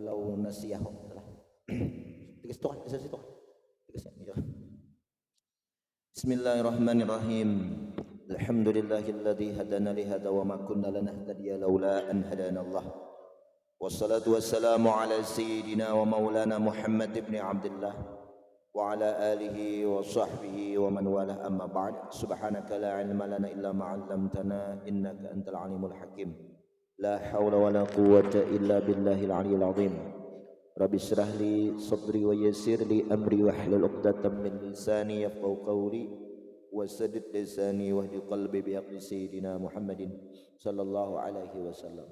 walau nasiyahu salah. Tiga situ kan, situ kan. Tiga. Bismillahirrahmanirrahim. Alhamdulillahilladzi hadana li hadza wa ma kunna lanahtadiya laula an hadanallah. Wassalatu wassalamu ala sayyidina wa maulana Muhammad ibn Abdullah wa ala alihi wa sahbihi wa man walah, amma ba'd. Subhanaka la ilma lana illa ma 'allamtana innaka antal alimul hakim. La haula wa la quwwata illa billahil aliyyil azim. Rabbi shrah li sadri wa yassir li amri wahlul 'uqdatam min lisani yafqahu qawli wa saddid lisani wahdi qalbi bi haqqi sayyidina Muhammadin sallallahu alaihi wasallam.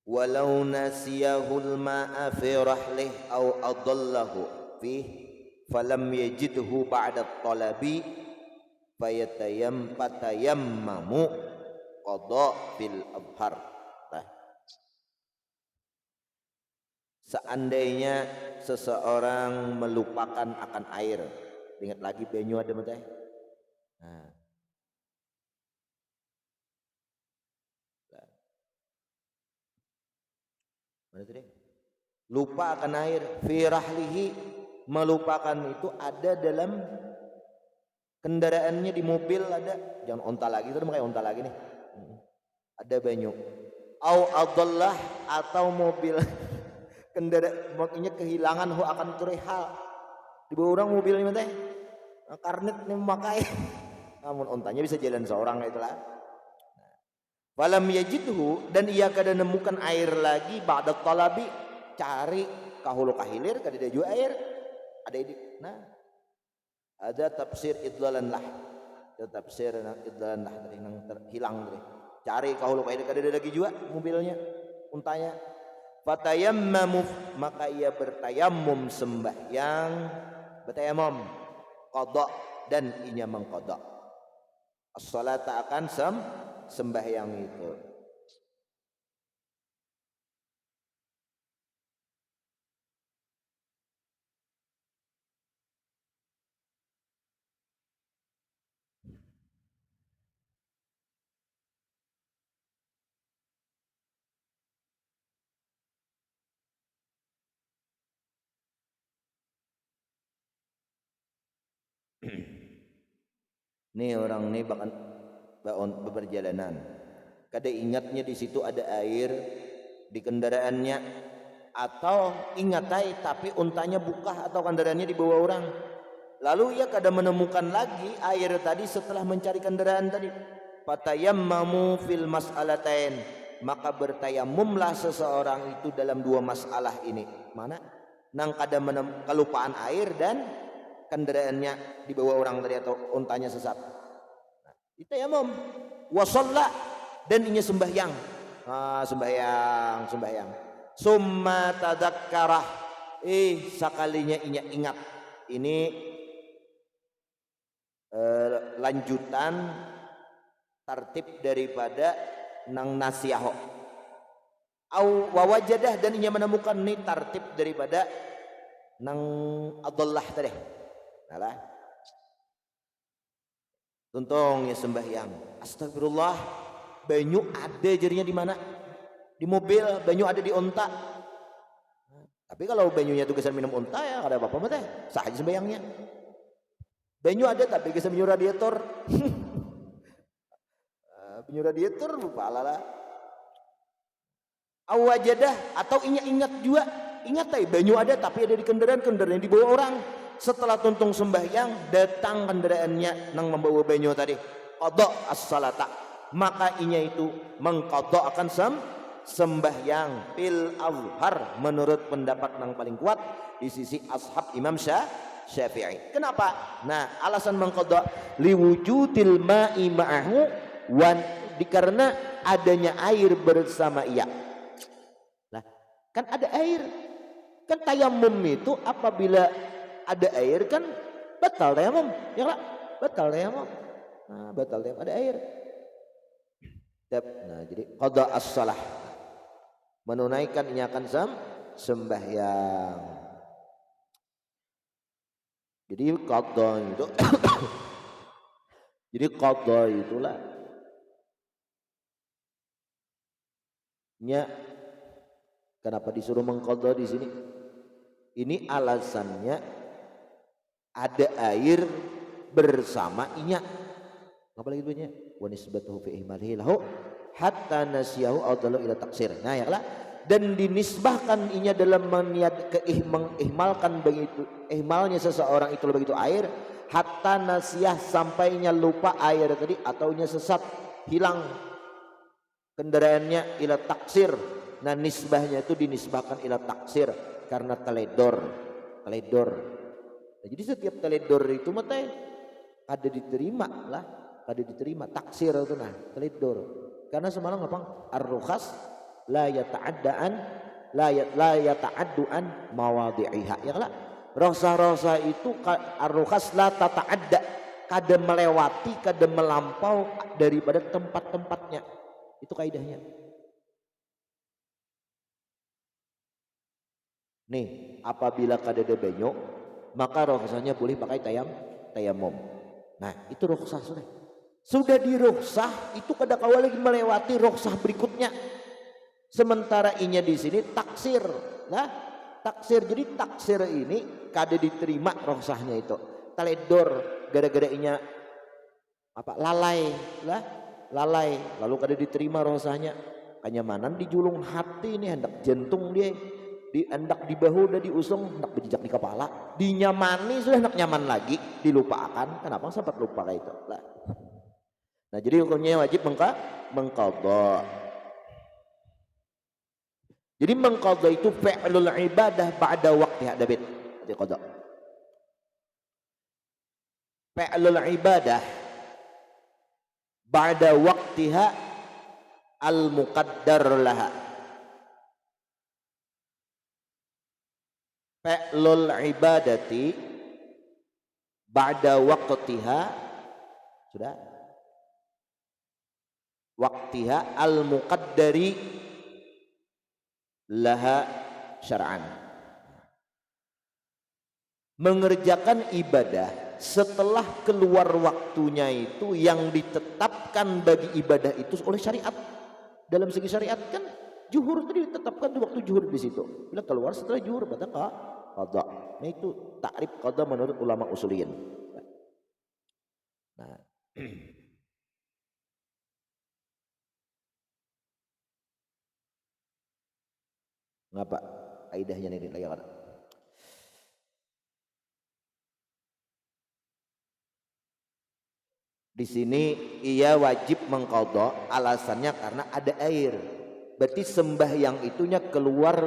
Walau nasiyahul ma'a fi rahlih aw adallahu fih falam yajidhu ba'da talabi fatayammamu qada bil abhar. Nah, seandainya seseorang melupakan akan air, ingat lagi banyu ada mah teh. Nah, mana tadi? Lupa akan air, fi rahlihi, melupakan itu ada dalam kendaraannya, di mobil ada, jangan onta lagi, itu kayak onta lagi nih. Ada banyu. Au adallah, atau mobil kendaraan makanya kehilangan hu akan turihal. Di bawah orang mobil ini teh karnet nih memakai. Namun ontanya bisa jalan seorang itulah. Falam yajidhu, dan ia kada nemukan air lagi ba'da talabi, cari kahulu kahilir kada ada juga air. Ada ini. Nah, ada tafsir idlalan lah. Ada tafsir idlalan lah dari nang hilang tadi. Cari kahulu kahilir kada ada lagi juga mobilnya, untanya. Fatayammamu, maka ia bertayammum sembahyang, bertayammum qada, dan inya mengqada as-salata akan sembahyang itu. Nih orang nih bahkan berperjalanan, kada ingatnya di situ ada air di kendaraannya, atau ingatai tapi untanya buka atau kendaraannya di bawah orang, lalu ia kada menemukan lagi air tadi setelah mencari kendaraan tadi. Fatayammamu fil mas'alatain, maka bertayamumlah seseorang itu dalam dua masalah ini. Mana? Nang kada kelupaan air dan kendaraannya di bawah orang tadi atau untanya sesat. Nah, ditayamum wa shalla, dan inya sembahyang. Sembahyang. Summa tadakkarah, sakalinya inya ingat. Ini lanjutan tartib daripada nang nasiyaho. Au wawajadah, dan inya menemukan nih tartib daripada nang adallah tadi. Nah, tuntungnya sembahyang. Astagfirullah, banyu ada jadinya di mana? Di mobil, banyu ada di onta. Tapi kalau banyunya itu kesan minum onta ya ada apa-apa mah teh, sah aja sembahyangnya. Banyu ada tapi kesan banyu radiator. Banyu radiator lupa lah. Awajadah, atau ingat juga, ingat banyu ada tapi ada di kendaraan di bawah orang. Setelah tuntung sembahyang, datang kendaraannya nang membawa banyu tadi, qada as-salata, maka inya itu mengqada akan sembahyang fil azhar, menurut pendapat nang paling kuat di sisi ashab Imam Syafi'i. Kenapa? Nah, alasan mengqada liwujudil ma'i ma'ahu, karena adanya air bersama ia. Lah, kan ada air. Kan tayammum itu apabila ada air kan batal tayammum, ya enggak? Batal tayammum. Nah, batal tayammum ada air. Nah, jadi qada as-shalah, menunaikan inya akan sembahyang. Jadi qada itu Jadi qadha itulah nya kenapa disuruh mengqadha di sini? Ini alasannya ada air bersama inya. Apa lagi tuanya? Wa nisbatuhu fi ihmalihi lahu hatta nasiyahu aw ila taksir. Nah, ya lah. Dan dinisbahkan inya dalam mengihmalkan begitu ihmalnya seseorang itu begitu air hatta nasiyah sampainya lupa air tadi atau nya sesat hilang kendaraannya ila taksir. Nah, nisbahnya itu dinisbahkan ila taksir karena teledor. Nah, jadi setiap teledor itu mah teh ada diterima lah, ada diterima taksir itu nah teledor. Karena semalam ngapang ar-rukhas la yata'addaan la yata'adduan mawadhi'iha. Ya lah. Rosa-rosa itu ar-rukhas la tata'adda, kada melewati, kada melampau daripada tempat-tempatnya. Itu kaidahnya. Nih, apabila kada ada banyu, maka rukhsahnya boleh pakai tayamum. Nah, itu rukhsah sudah. Sudah dirukhsah, itu kada kawal lagi melewati rukhsah berikutnya. Sementara inya di sini taksir. Nah, taksir. Jadi taksir ini kada diterima rukhsahnya itu. Teledor gara-gara inya apa lalai lah, lalai lalu kada diterima rukhsahnya. Kenyamanan dijulung hati ini hendak jantung dia hendak di bahu udah diusung hendak berjejak di kepala dinyamani sudah hendak nyaman lagi dilupakan. Kenapa sempat lupa kayak itu lah. Nah, jadi hukumnya wajib mengqadha. Jadi mengqadha itu fi'lul ibadah ba'da waqtiha David. Jadi qadha. Fi'lul ibadah ba'da waqtiha al-muqaddar laha. Fi'lul ibadati ba'da waqtiha sudah waqtiha al-muqaddari laha syar'an. Mengerjakan ibadah setelah keluar waktunya itu yang ditetapkan bagi ibadah itu oleh syariat. Dalam segi syariat kan zuhur itu ditetapkan di waktu zuhur di situ. Bila keluar setelah zuhur berarti qadha. Nah, itu takrif qadha menurut ulama usuliyin. Nah, ngapa kaidahnya nih lagi kan? Di sini ia wajib mengqadha alasannya karena ada air. Berarti sembahyang itunya keluar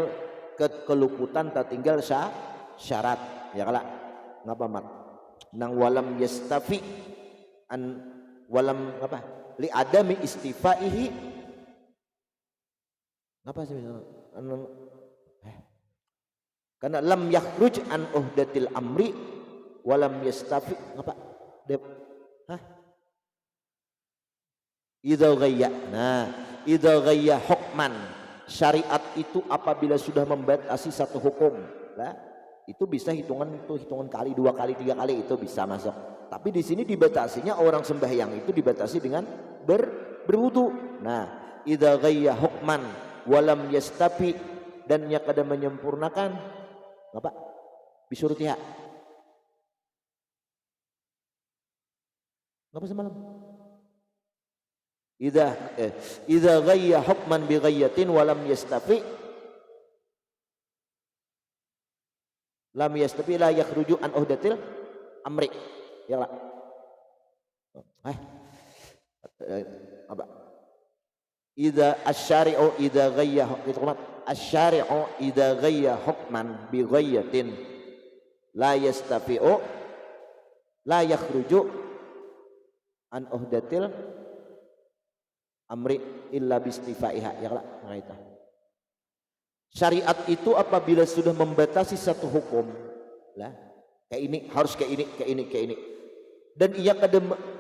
keluputan tak tinggal syarat. Ya kala. Ngapa mak? Nang walam yastafi an walam apa? Li adami istifaihi. Ngapa sih? Karena lam yakhruj an uhdatil amri walam yastafi ngapa? Hah? Idza ghayya. Nah, idza ghayya hukman. Syariat itu apabila sudah membatasi satu hukum, nah, itu bisa hitungan kali, 2 kali, 3 kali itu bisa masuk. Tapi di sini dibatasinya orang sembahyang itu dibatasi dengan berwudu. Nah, idza ghayya hukman walam yastafi dan ia kada menyempurnakan apa? Bisurutiha. Ngapa semalam? Idza ghayya hukman bi ghayyatin wa lam yastafi la yakhruju an uhdatil amri. Ya lah. Apa? Idza asy-syari'u idza ghayya hukman asy-syari'u idza ghayya hukman bi ghayyatin la yastafi'u la yakhruju an uhdatil amri illa bistifaiha. Ya lah, nah itu. Syariat itu apabila sudah membatasi satu hukum, lah kayak ini harus kayak ini, dan ia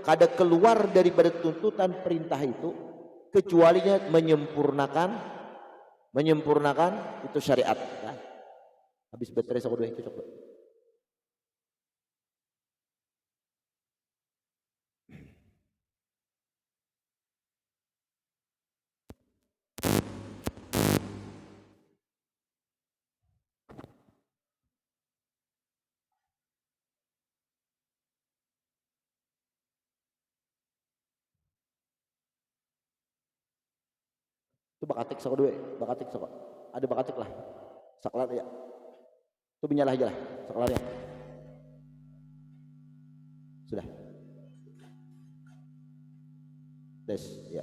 kada keluar daripada tuntutan perintah itu kecualinya menyempurnakan itu syariat. Nah, habis baterai sok dua cocok. Itu bakatik sok dua, bakatik sok. Ada bakatik lah. Saklar ya. Itu binyalah aja lah, saklarnya. Sudah. Des, ya.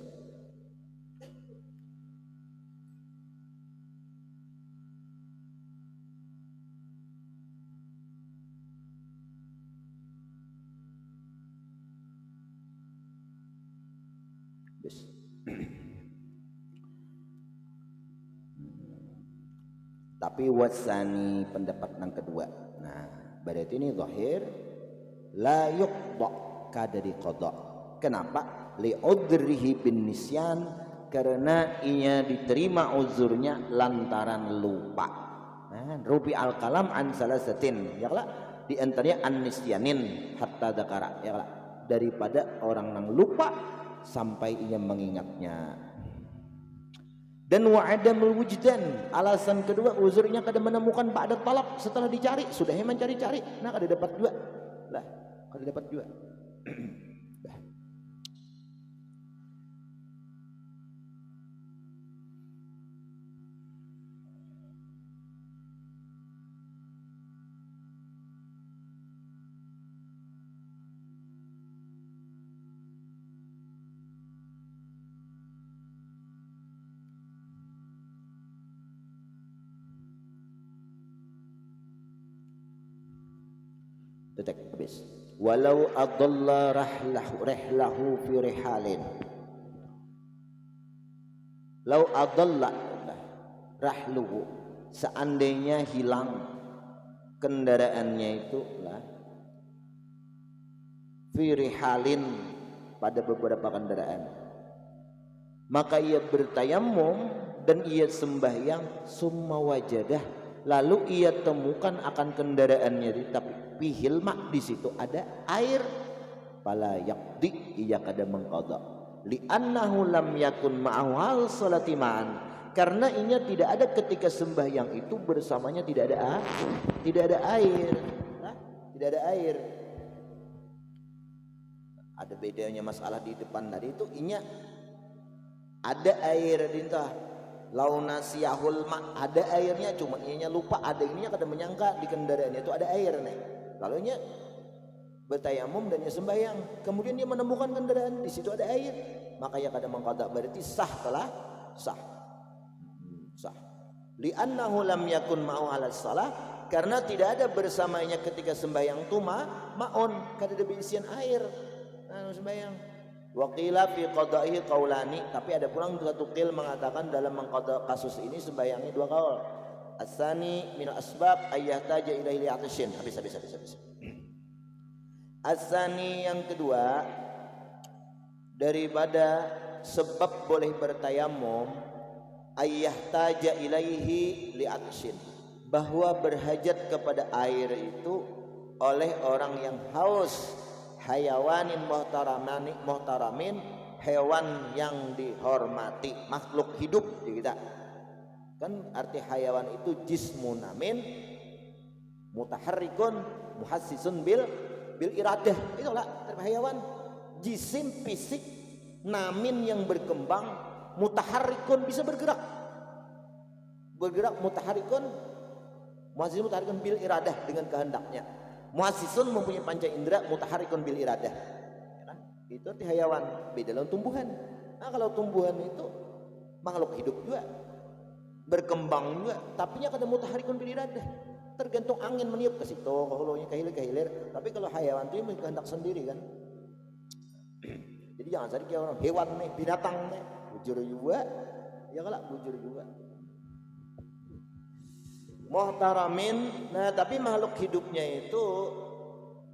Des. Tapi wasani pendapat yang kedua. Nah, berarti ini zahir la yuqda kada diqada. Kenapa? Li udrihi bin nisyan, karena ia diterima uzurnya lantaran lupa. Nah, rubi al kalam an salasatin, ya lah di antaranya an nisyanin hatta dzakara, ya lah daripada orang yang lupa sampai ia mengingatnya. Dan wa'adamul wujdan, alasan kedua uzurnya kada menemukan ba'da talab, setelah dicari sudah mencari-cari nah kada dapat juga lah, kada dapat juga. Detek habis. Walau adalla rihlahu fi rihalin. Lau adalla rahluhu, seandainya hilang kendaraannya itu lah fi rihalin, pada beberapa kendaraan, maka ia bertayamum dan ia sembahyang summa wajadah, lalu ia temukan akan kendaraannya tapi pihil mak di situ ada air, fala yaqdi, ia kada mengqada, li'annahu lam yakun ma'ahu hal salati ma'an, karena inya tidak ada ketika sembahyang itu bersamanya tidak ada air. Nah, tidak ada air. Ada bedanya masalah di depan tadi itu inya ada air dintah launasiyahul ma, ada airnya, cuma ianya lupa ada ininya, kada menyangka di kendaraannya itu ada air nih. Lalu nya bertayamum dan nya sembahyang, kemudian dia menemukan kendaraan di situ ada air, maka ia kada mengqada, berarti sah telah sah. Li'annahu lam yakun ma'u ala salah, karena tidak ada bersamanya ketika sembahyang tu ma'un, kada ada berisian air sembahyang. Waqila fi qada'ihi qaulani, tapi ada pulang satu qil mengatakan dalam mengqada kasus ini sembahyangnya dua qaul. Asani min asbab ayyahtaja ilaihi li'atshin. Habis. Asani yang kedua, daripada sebab boleh bertayamum ayyahtaja ilaihi li'atshin, bahwa berhajat kepada air itu oleh orang yang haus, hayawanin muhtaramin, hewan yang dihormati, makhluk hidup kita. Kan arti hayawan itu jismun amin mutaharrikun muhassisun bil iradah, itulah term hayawan, jisim fisik, namin yang berkembang, mutaharrikun bisa bergerak mutaharrikun, muhassisun mutaharrikun bil iradah dengan kehendaknya, muhassisun mempunyai panca indera, mutaharrikun bil iradah, ya kan? Itu arti hayawan. Beda dalam tumbuhan. Nah, kalau tumbuhan itu makhluk hidup juga, berkembang juga, tapi nya kada mutaharrikun bil iradah, tergantung angin meniup ke situ, ke hulunya ke hilir. Tapi kalau hayawan itu mempunyai kehendak sendiri kan. Jadi jangan saja orang hewan nih, binatang nih bujur juga, ya kalau bujur juga muhtaramin. Nah, tapi makhluk hidupnya itu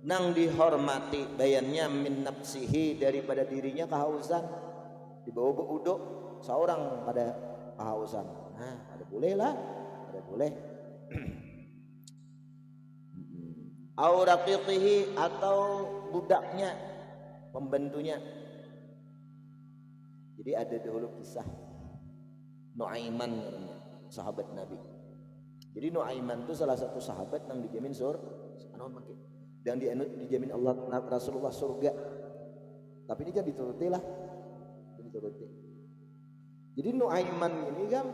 nang dihormati, bayannya min nafsihi, daripada dirinya kehausan, dibawa beuduk seorang pada kehausan, nah ada boleh au raqiqihi, atau budaknya, pembantunya. Jadi ada dahulu kisah Nuaiman namanya, sahabat Nabi. Jadi Nuaiman itu salah satu sahabat yang dijamin dan dijamin Allah Rasulullah surga. Tapi ini jangan dituruti lah, dituruti. Jadi Nuaiman ini kan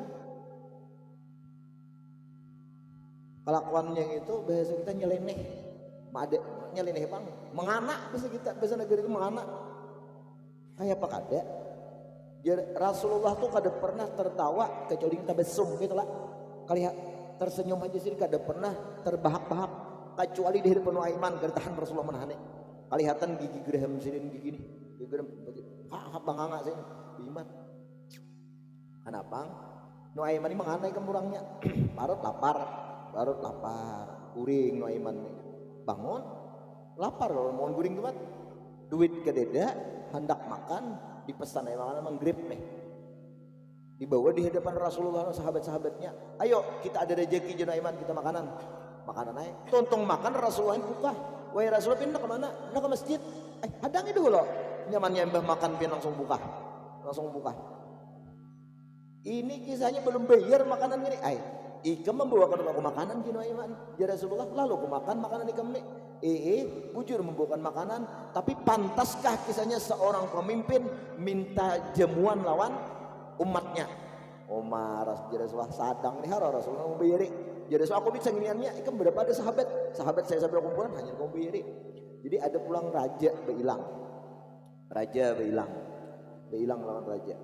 kelakuannya itu bahasa kita nyeleneh, nyeleneh bang, menganak bahasa kita, bahasa negara itu menganak. Kayak apa kada? Rasulullah tuh kada pernah tertawa kecuali tabasum gitu lah. Kali tersenyum aja sih kada pernah terbahak-bahak kecuali di hadapan Nuaiman kada tahan Rasulullah menahannya. Kelihatan gigi geraham sini gigi nih, gigi geraham, banganga sih, iman. Kenapa? Nuaiman ini menganai kemurangnya, parut lapar, guring Nuaiman nih, bangun, lapar loh, mau guring tuh duit kededa, hendak makan, dipesan makanan menggrip nih, dibawa di hadapan Rasulullah sahabat-sahabatnya, ayo kita ada rezeki Nuaiman, kita makanan naik, tontong makan Rasulullah buka, wahai Rasulullah pindah kemana? Pindah ke masjid, hadang itu loh, nyamannya mbah makan pin langsung buka. Ini kisahnya belum bayar makanan ini. Ikam membawakan aku makanan di Nuaiman. Ya Rasulullah, lalu aku makan makanan ikam nih. Bujur membawakan makanan. Tapi pantaskah kisahnya seorang pemimpin minta jamuan lawan umatnya? Umar, ya Rasulullah sadang nih haro Rasulullah mau bayari. Ya Rasulullah aku bisa nginiannya. Ikam berapa ada sahabat saya sambil kumpulan hanya mau bayari. Jadi ada pulang raja beilang lawan raja.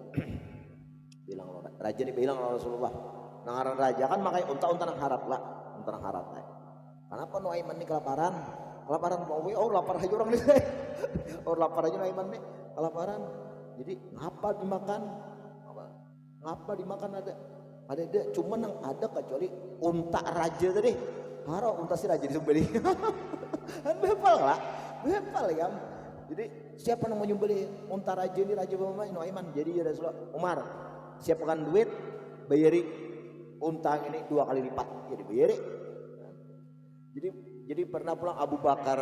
Raja dibilang oleh Rasulullah nangaran raja kan makanya unta nang harap lah. Kenapa Nuaiman ini kelaparan mau lapar aja orang nih. Lapar aja Nuaiman nih kelaparan. Jadi ngapa dimakan ada cuman yang ada kecuali unta raja tadi. Haro unta si raja disembeli. Kan bepal ya. Jadi siapa yang mau nyembeli unta raja ini raja Muhammad Nuaiman. Jadi ya Rasulullah Umar siapkan duit bayari unta ini 2 kali lipat jadi bayari. Jadi pernah pulang Abu Bakar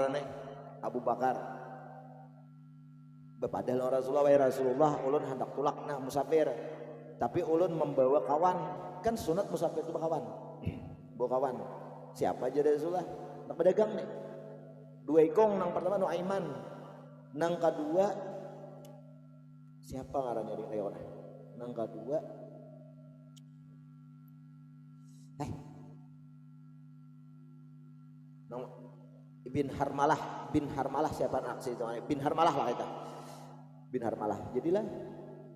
bepadal Rasulullah, wahai Rasulullah ulun hendak tulak nah musafir tapi ulun membawa kawan, kan sunat musafir itu bawa kawan siapa aja Rasulullah nak pedagang nih 2 ikong nang pertama Nuaiman nang kedua siapa ngarannya di Leona nang kedua bin Harmalah siapa aksi itu bin Harmalah lah kita bin Harmalah jadilah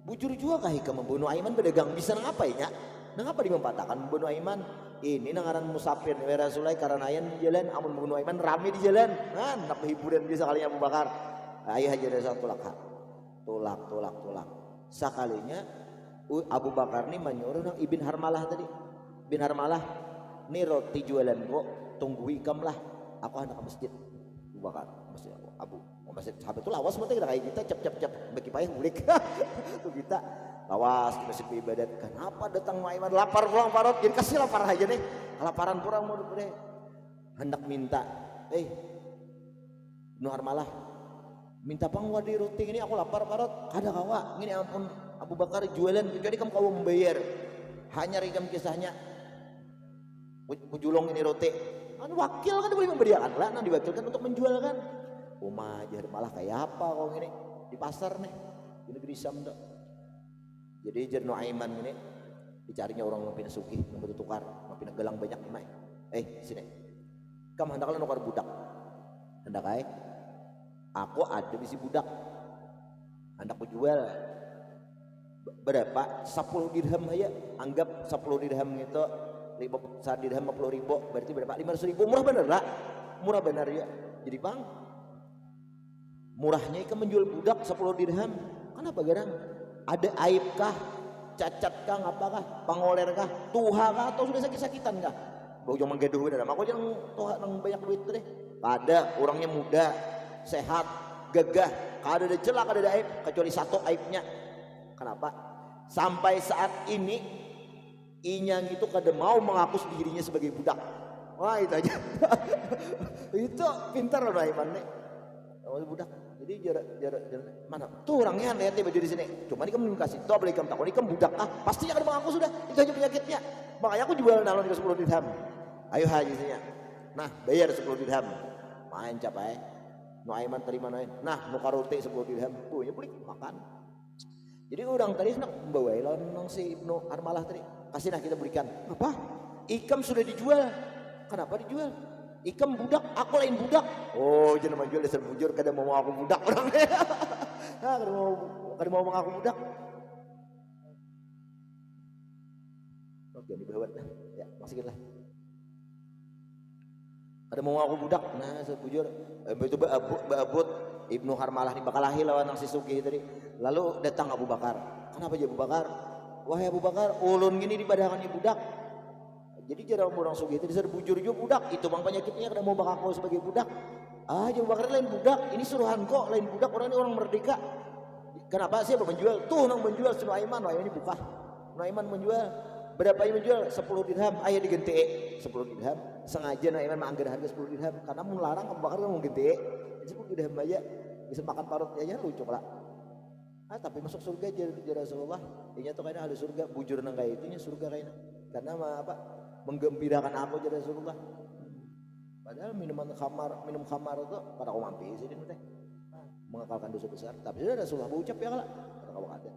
bujur juga kah ikam membunuh Aiman pedagang bisa ngapain ya ngapa dimempatakan membunuh Aiman ini nangaran musafir wa Rasulullah karena ayan di jalan amun membunuh Aiman rame di jalan kan nak hiburan bisa kalinya Abu Bakar ayah aja Rasul tulak sekalinya Abu Bakar nih menyuruh nang Ibn Harmalah tadi. Ibn Harmalah nih roti jualan kok tunggu ikam lah. Aku hendak ke masjid. Abu Bakar masjid masjid sahabat itu lawas mesti kayak kita cap bagi payah bulik. Tuh kita lawas ke masjid ibadat. Kenapa datang Nuaiman lapar pulang parot jadi kasih lapar aja nih. Kelaparan kurang mau deh. Hendak minta. Ibn Harmalah minta pangwadi roti ini aku lapar parot. Kada kawa ini ampun Abu Bakar jualan jadi kamu kau membayar hanya rekam kisahnya ujulong ini roti kan wakil kan boleh memberiakan lah nah diwakilkan untuk menjual kan jadi malah kayak apa kau ini di pasar nih di negeri Syam dah jadi Jer Nuaiman ini dicarinya orang yang pindah sugih yang betul tukar yang pindah gelang banyak nih sini kamu hendaklah nukar budak hendak aku ada bisi budak hendak jual berapa 10 dirham aja anggap 10 dirham itu 1 dirham 50.000 berarti berapa 500.000 murah bener ya jadi bang murahnya ikan menjual budak 10 dirham kenapa garang ada aib kah cacat kah apakah pangoler kah tuha kah atau sudah sakit-sakitan kah bau jangan gaduh bener aku jangan tuha nang banyak duit deh ada orangnya muda sehat gagah kada ada celak kada ada aib kecuali satu aibnya. Kenapa? Sampai saat ini Inyang itu kada mau mengaku dirinya sebagai budak. Wah itu aja. Itu pintar loh Aiman nih. Budak. Jadi jarak mana? Tuh orangnya lihat baju di sini. Cuma ini kamu kasih. Tuh apalagi kamu takut ini kamu budak pasti akan mengaku sudah. Itu aja penyakitnya. Makanya aku jual nalon 10 dirham. Ayo hajinya. Nah bayar 10 dirham. Main capai. Nuaiman terima Nuaiman. Nah nukar roti 10 dirham. Tuh ya boleh makan. Jadi orang tadi nak membawa nang si Ibnu Harmalah tadi. Kasih nah kita berikan. Apa? Ikam sudah dijual. Kenapa dijual? Ikam budak, aku lain budak. Oh, jangan jual dasar bujur kada mau aku budak orang. Nah, kada mau mengaku budak. Oke, dibawat lah. Ya, masukin lah. Kada mau aku budak. Nah, dasar bujur. Itu beabut Ibnu Harmalah dibakalahi lawan nang si Sugih tadi. Lalu datang Abu Bakar. Kenapa dia Abu Bakar? Wahai Abu Bakar, ulun gini dibadakan budak. Jadi jarang orang Sugih itu disebut bujur juga budak. Itu bang penyakitnya kada mau bakal kau sebagai budak. Ah, Abu Bakar lain budak. Ini suruhan kok lain budak. Orang ini orang merdeka. Kenapa siapa menjual? Tuh nang menjual Nuaiman. Wah ini buka. Nuaiman menjual. Berapa yang menjual? 10 dirham. Ayah diganti 10 dirham. Sengaja Nuaiman manggar harga 10 dirham. Karena mau larang Abu Bakar kan mau ganti 10 dirham aja. Bisa makan parut aja lucu lah. Ah tapi masuk surga aja Rasulullah. Ini tuh kayaknya ahli surga. Bujur nang kayak itunya surga kayaknya. Karena apa? Menggembirakan aku jadi Rasulullah. Padahal minum khamar itu pada kau mampi sih ini teh. Mengakalkan dosa besar. Tapi sudah Rasulullah berucap ya kalak. Kata kau ada.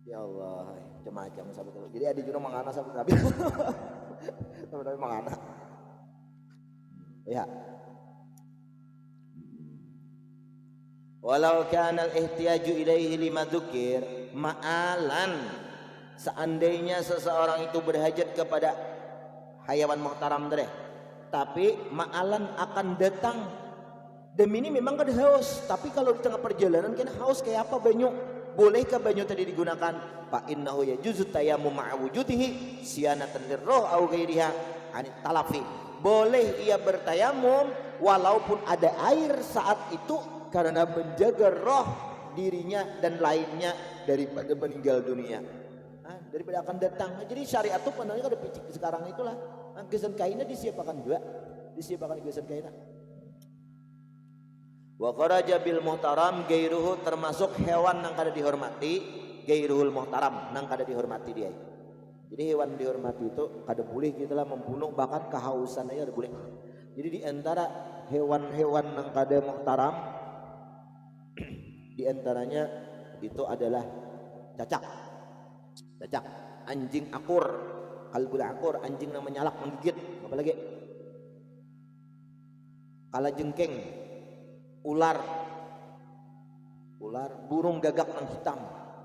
Ya Allah, macam-macam sahabat itu. Jadi ada juga mengana sahabat Nabi. Sahabat Nabi mengana. Ya. Walau kana al-ihtiyaju ilaihi lima dzukir ma'alan, seandainya seseorang itu berhajat kepada hayawan muhtaram deh, tapi ma'alan akan datang demi ini memang kada haus, tapi kalau di tengah perjalanan kena haus kayak apa banyu, bolehkah banyu tadi digunakan? Fa innahu yajuzu tayammum ma'a wujudihi siyanatan lirruh au ghairiha anit talafi. Boleh ia bertayamum walaupun ada air saat itu karena menjaga roh dirinya dan lainnya daripada meninggal dunia, daripada akan datang. Jadi syariat itu pandangnya kada picik sekarang itulah. Gesan kainnya disiapkan juga, disiapkan gesan kainnya. Wa kharaja bil muhtaram gairuhu, termasuk hewan nang kada dihormati, gairuhul muhtaram nang kada dihormati dia. Jadi hewan dihormati itu kada boleh kita lah membunuh, bahkan kehausan aja kada boleh. Jadi di antara hewan-hewan nang kada muhtaram di antaranya itu adalah cacak, anjing akur, kalbul akur, anjing yang menyalak menggigit, apa lagi? Kalajengking, ular, burung gagak yang hitam.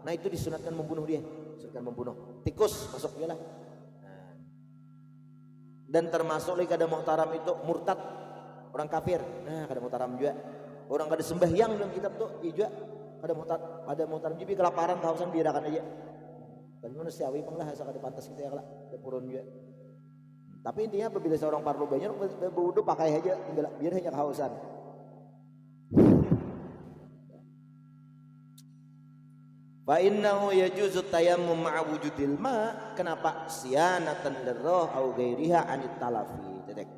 Nah itu disunatkan membunuh dia, disunatkan membunuh. Tikus masuk dia lah. Dan termasuk lagi kada muhtaram itu murtad, orang kafir. Nah kada muhtaram juga. Orang kada sembahyang dalam kitab tuh juga ada muhtaram jadi kelaparan kehausan biarkan aja. Dan manusiawi pun lah asal kada pantas kita ya kalau ada purun juga. Tapi intinya apabila seorang parlo banyak berwudu pakai aja tinggal biar hanya kehausan. Fa innahu yajuzu tayammum ma'a wujudil ma. Kenapa? Siyanatan lirruh au ghairiha anit talafi. Dedek.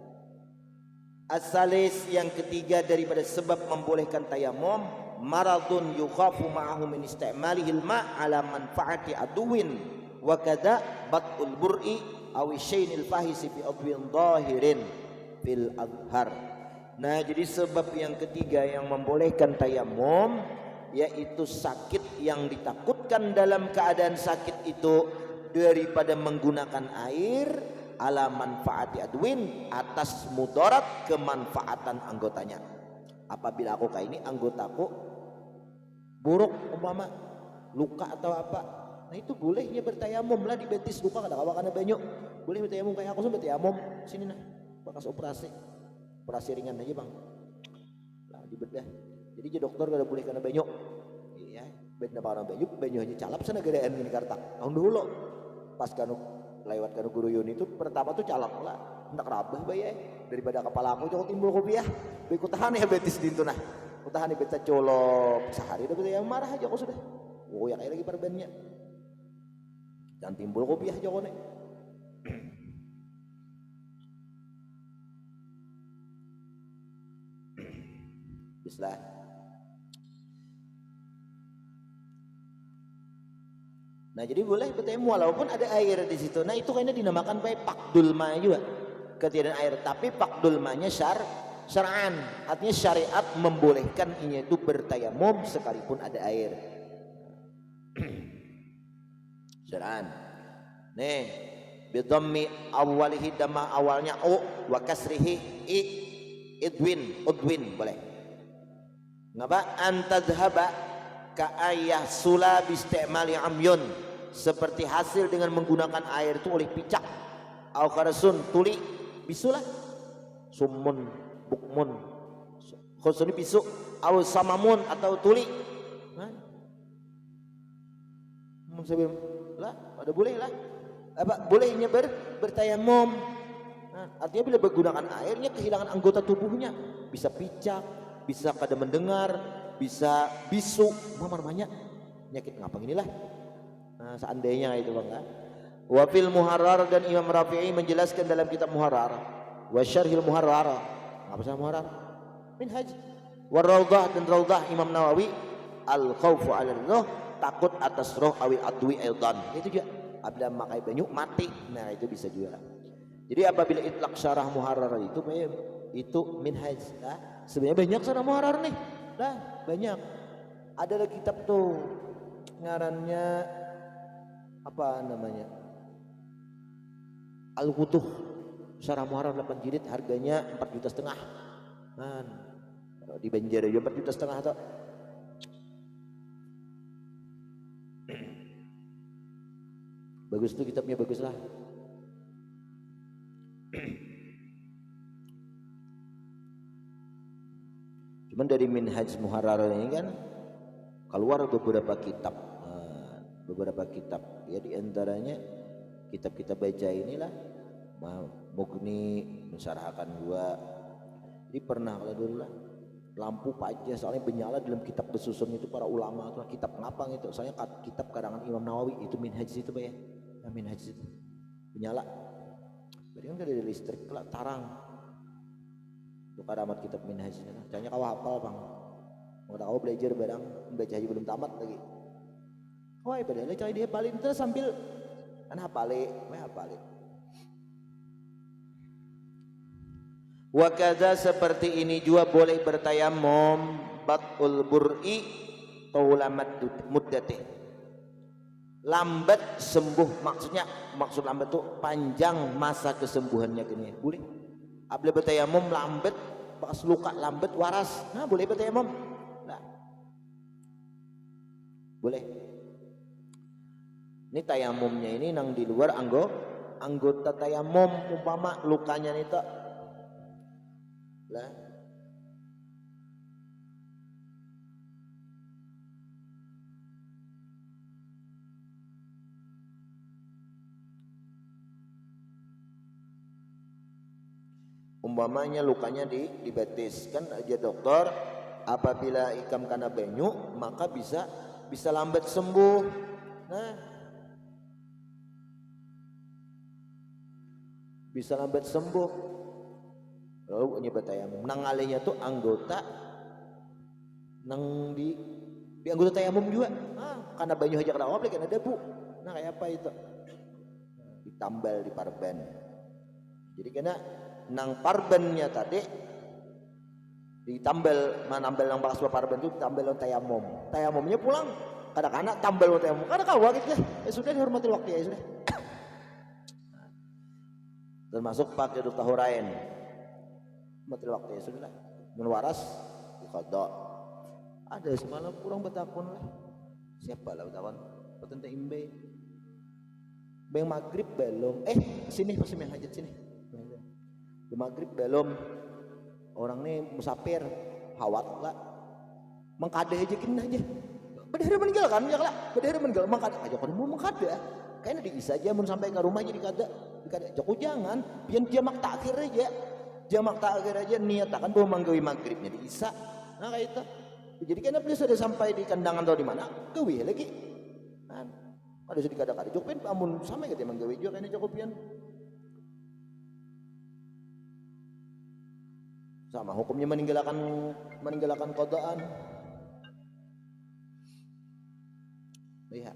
As-salis yang ketiga daripada sebab membolehkan tayamum, maradun yukhafu ma'ahu min isti'malihil ma' ala manfaati aduwin wa kadza bat'ul bur'i aw syainil fahisi fi adwin dhahirin fil adhar. Nah, jadi sebab yang ketiga yang membolehkan tayamum yaitu sakit yang ditakutkan dalam keadaan sakit itu daripada menggunakan air ala manfaati adwin, atas mudarat kemanfaatan anggotanya. Apabila aku kayak ini anggotaku buruk umpama luka atau apa, nah itu bolehnya bertayamum lah di betis luka kada kawa banyak. Boleh bertayamum kayak aku sampai bertayamum sini nah bekas operasi ringan aja bang lah di bedah. Jadi je dokter kada boleh kena banyak. Iya, bedna para banyak hanya calap sana gadaan ini kartak. Tahun dulu pas kanu lewat kanu guru Yun itu pertama tuh calap lah. Hendak rabah bayai daripada kepala aku jauh timbul kopiah. Beku tahan ya betis dintu nah. Ku tahan beca colok sehari udah yang marah aja kok sudah. Oh ya kayak lagi perbannya. Jangan timbul kopiah aja kone. Bismillah. Nah jadi boleh bertemu walaupun ada air di situ. Nah itu kayaknya dinamakan pakdul ma juga, ketiadaan air. Tapi pakdul ma-nya syar'an, artinya syariat membolehkan ini itu bertayamum sekalipun ada air. Syar'an. Nih, bidhammi awwalihi damma awalnya u wa kasrihi i udwin boleh. Ngapa antadhhaba ka ayah sula bistimali amyun, seperti hasil dengan menggunakan air itu oleh picak. Au kharasun tuli bisulah summun bukmun khusuni bisu au samamun atau tuli. Sebelum lah pada boleh lah apa bolehnya bertayamum. Artinya bila menggunakan airnya kehilangan anggota tubuhnya, bisa picak, bisa kada mendengar, bisa bisu, namanya penyakit ngapa inilah. Seandainya itu bang. Wa fil muharrar, dan Imam Rafi'i menjelaskan dalam kitab Muharrar, wa syarhil Muharrar, apa sih Muharrar? Minhaj. Wa Raudhah, dan Raudhah Imam Nawawi, al khaufu 'ala roh, takut atas roh awil adwi aidan. Itu juga apabila makai banyu mati. Nah, itu bisa juga. Jadi apabila itlaq syarah Muharrar itu minhaj. Sebenarnya banyak syarah Muharrar nih. Banyak. Ada kitab tuh ngarannya apa namanya? Al-Wutuh syarah Muharrar 8 jilid, harganya 4,5 juta. Kalau di Banjar aja 4,5 juta atau bagus tuh kitabnya, bagus lah. Cuman dari Minhaj Muharrar ini kan keluar beberapa kitab, ya diantaranya kitab kita baca inilah Mughni mensyarahkan gua. Jadi pernah kalau dulu lah lampu pajak soalnya menyala dalam kitab besusun itu para ulama itu kitab ngapang itu, soalnya kitab karangan Imam Nawawi itu Minhaj itu Pak ya. Minhaj itu menyala. Berarti kan ada listrik lah tarang. Itu karamat kitab Minhaj itu. Caranya kau hafal bang. Mau kau belajar barang baca aja belum tamat lagi. Wah padahal cari dia paling terus sambil kan hafale. Wa kadza, seperti ini juga boleh bertayamum batul bur'i taulamat muddatih, lambat sembuh, maksud lambat itu panjang masa kesembuhannya gini boleh. Apabila bertayamum lambat pas luka lambat waras, nah boleh bertayamum. Nah, boleh. Ini tayamumnya ini nang di luar anggota tayamum, umpama lukanya itu lah umpamanya lukanya dibetiskan aja dokter, apabila ikam kena banyu maka bisa lambat sembuh. Nah, bisa lambat sembuh. Lalu ini bertayamum nang alihnya tuh anggota nang di anggota tayamum juga. Karena banyu aja kena oblek kena debu. Nah kayak apa itu? Ditambal di parben. Jadi kena nang parbennya tadi ditambal, nambal nang bakas parben itu ditambal on tayamum. Tayamumnya pulang kadang-kadang tambal on tayamum. Kadang kawa gitu ya. Sudah dihormati waktu ya sudah. Termasuk pakai dokter hurain. Mati waktu ya sudah menwaras diqada. Ada semalam kurang betakun lah. Siapa lah betakun? Petente imbe. Beng maghrib belum. Sini pas main hajat sini. Di maghrib belum. Orang nih musafir hawat lah. Mengkade aja kin aja. Bedahara meninggal kan ya lah. Bedahara meninggal mengkade aja kan mau mengkade. Kayaknya diisa aja mun sampai ke rumah jadi kada. Joko jangan, biar jamak takhir aja. Jamak takhir aja niat akan bahwa manggawi maghribnya di Isya. Nah kayak itu. Jadi karena beliau sudah sampai di kandangan atau di mana, gawi lagi. Kan ada sedikit ada jokpen amun sampai ke manggawi juga kayaknya cukupian. Sama hukumnya meninggalkan qadaan. Lihat.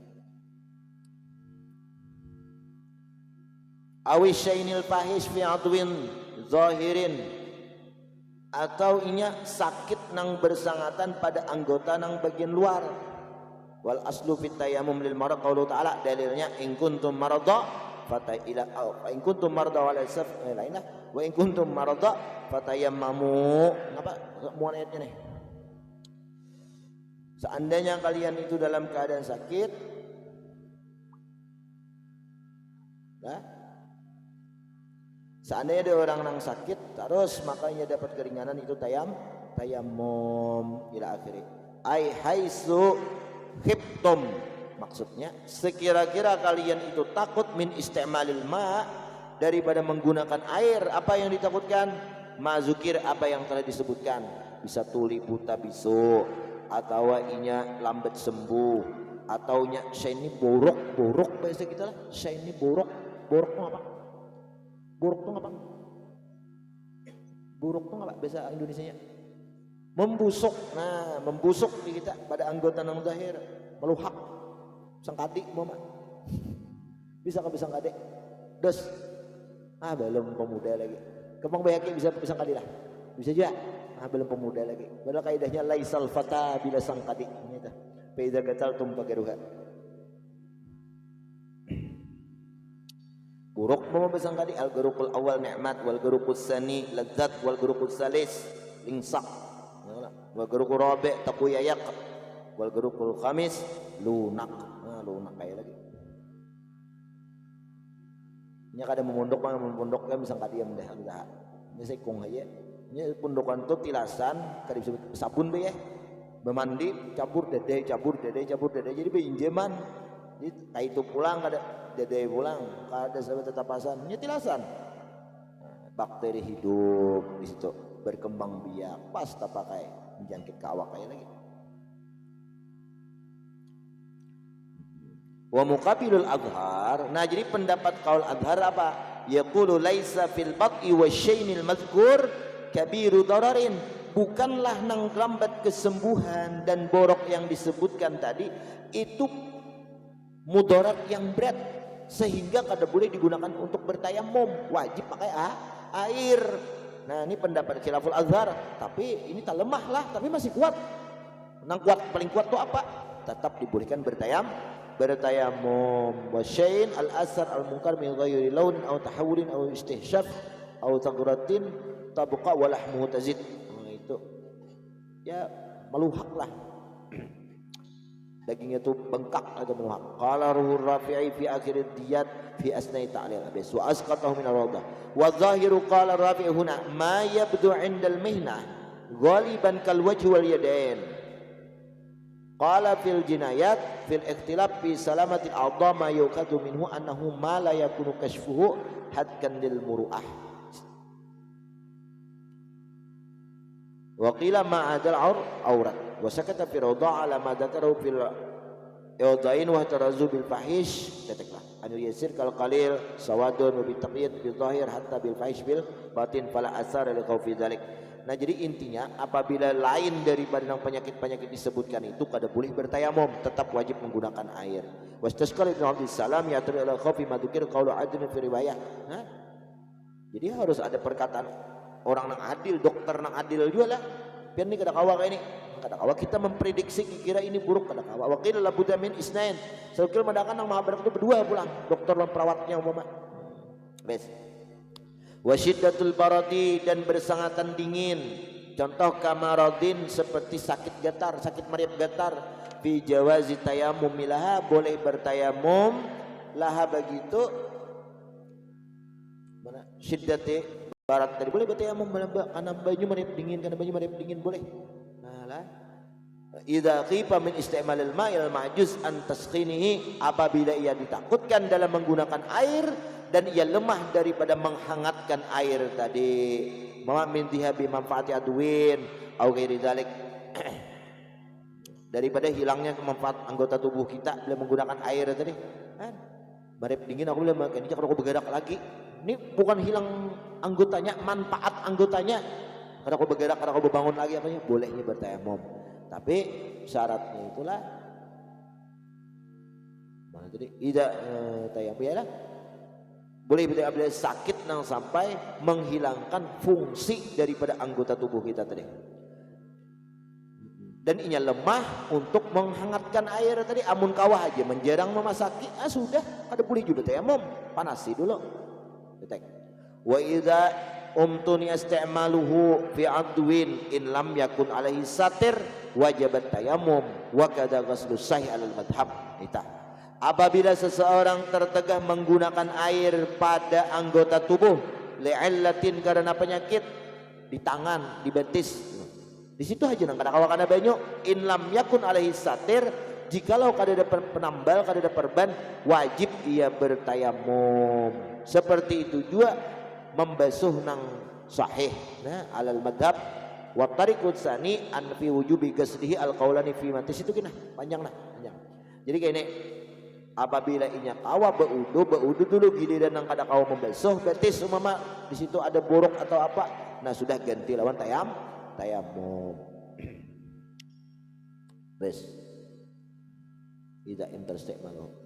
Awi syainil fahish fi adwin zahirin, atau inya sakit nang bersangatan pada anggota nang bagian luar. Wal aslu fit tayammum lil marad qaulu ta'ala, dalilnya in kuntum marada fata ila in kuntum marada wal saf lainlah wa in kuntum marada fatayammamu. Apa muat ayatnya nih? Seandainya kalian itu dalam keadaan sakit, nah, seandainya ada orang yang sakit terus makanya dapat keringanan, itu tayammum ila akhiri. Ai haisu khiftum, maksudnya sekira-kira kalian itu takut min istimalil ma, daripada menggunakan air. Apa yang ditakutkan? Mazukir, apa yang telah disebutkan, bisa tuli buta bisu, atau inya lambat sembuh, atau nya ini borok bahasa kita lah, ini borok itu apa? Borok itu apa? Borok itu apa bahasa Indonesianya? Membusuk. Nah, membusuk di kita pada anggota nang zahir, meluhak, sangkadi mama. Bisa ke sangkadi? Dos. Belum pemuda lagi. Kemang bayaki bisa sangkadi lah. Bisa juga. Belum pemuda lagi. Padahal kaidahnya laisal fata bila sangkadi. Ini dah. Fa idza qataltum fagaruha. Buruk mama besangkadi al-gurukul awal ni'mat wal gurukul sani ladzat wal gurukul salis lingsak. Wal gurukul rabi' taquyayak wal gurukul khamis lunak. Lunak kayak lagi. Nya kada memondok kan bisa kadiam dah udah. Nya saya kong aja. Nya pondokan tu tilasan kada disebut sabun be ya. Bermandi cabur dede jadi beinjeman. Jadi kai itu pulang kada dede pulang, kada sampai tetapasan. Nya tilasan. Bakteri hidup di situ berkembang biak pas tak pakai menjangkit ke awak kayak lagi. Wa muqabilul adhar. Nah, jadi pendapat kaul adhar apa? Yaqulu laisa fil bat'i wasyainil mazkur kabiru dararin. Bukanlah nang lambat kesembuhan dan borok yang disebutkan tadi itu mudarat yang berat sehingga kada boleh digunakan untuk bertayamum, wajib pakai air. Nah, ini pendapat khilaful azhar, tapi ini tak lemah lah, tapi masih kuat. Nang kuat, paling kuat tuh apa? Tetap dibolehkan bertayamum. Wasyain al-asar al-munkar min ghairi launin aw tahawulin aw istihsyaf aw taqratin tabqa wa lahmuhu tazid. Itu ya meluhak lah. Dagingnya itu bengkak atau meluhak. Qala ruhur rafi'i fi akhir diyat fi asnai ta'lil habis wa asqatahu min ar-rawdah. Wa zahiru qala rafi'i huna ma yabdu 'inda al-mihnah ghaliban kal wajhi wal yadain. Qala fil jinayat fil ikhtilaf fi salamatil a'dha ma yuqadu minhu annahu ma la yakunu kashfuhu hadkan lil muru'ah. Wa qila ma adal aurat wa sakata fi rawda' ala ma dzakarahu fil yawdain wa tarazu bil fahish kataklah an yasir kal qalil sawadun bi taqyid bi zahir hatta bil fahish bil batin fala asar li khawfi dzalik. Nah, jadi intinya apabila lain daripada penyakit-penyakit disebutkan itu kada boleh bertayamum, tetap wajib menggunakan air. Wastasqal Ibnu Abdus Salam ya'tari ala khawfi ma dzukir qaulu adlun fi riwayah. Jadi harus ada perkataan orang nang adil, dokter nang adil juga lah. Biar ni kada kawa kayak ini. Kada kawa kita memprediksi kira ini buruk, kada kawa. Wa qila la budda min isnain. Sekil madakan nang mahabarat itu berdua pulang, dokter dan perawatnya umpama. Bes. Wasyiddatul baradi dan bersangatan dingin. Contoh kamaradin seperti sakit gatar, sakit meriap gatar. Fi jawazi tayammum laha, boleh bertayamum laha begitu. Mana syiddati barat tadi boleh bertayamum karena baju meriap dingin boleh. Nah lah. Idza khifa min isti'malil ma'il ma'juz an taskhinihi, apabila ia ditakutkan dalam menggunakan air dan ia lemah daripada menghangatkan air tadi, ma min dihabi manfaati adwin au ghairi dzalik, daripada hilangnya kemanfaat anggota tubuh kita bila menggunakan air tadi kan barep dingin aku bilang ini kalau aku bergerak lagi ini bukan hilang anggotanya, manfaat anggotanya. Kalau aku bergerak, kalau aku berbangun lagi apanya bolehnya bertayamum, tapi syaratnya itulah mana tadi tidak tayamum ya lah. Boleh bila sakit nang sampai menghilangkan fungsi daripada anggota tubuh kita tadi. Dan inya lemah untuk menghangatkan air tadi. Amun kawah aja menjerang memasaki, sudah kada boleh juga tayamum, panasi dulu. Detek. Wa idza umtuni isti'maluhu fi adwin in lam yakun alaihi satir wajibat tayamum wa kadza ghuslu sahih alal madhab. Nita. Apabila seseorang tertegah menggunakan air pada anggota tubuh li'illatin karena penyakit di tangan, di betis, di situ aja nang kada kawa kana banyu, in lam yakun alaihi satir, jikalau kada ada penambal, kada ada perban, wajib ia bertayamum. Seperti itu juga membasuh nang sahih, nah alal madhab. Wa tariqut sani an fi wujubi ghuslihi al qaulani fi matis itu kena panjang nah, panjang. Jadi kayak ini, apabila inya kawa beudu dulu giliran nang kada kawa membasuh betis umama di situ ada borok atau apa, nah sudah ganti lawan tayamum. Bes. Tidak interstek malu.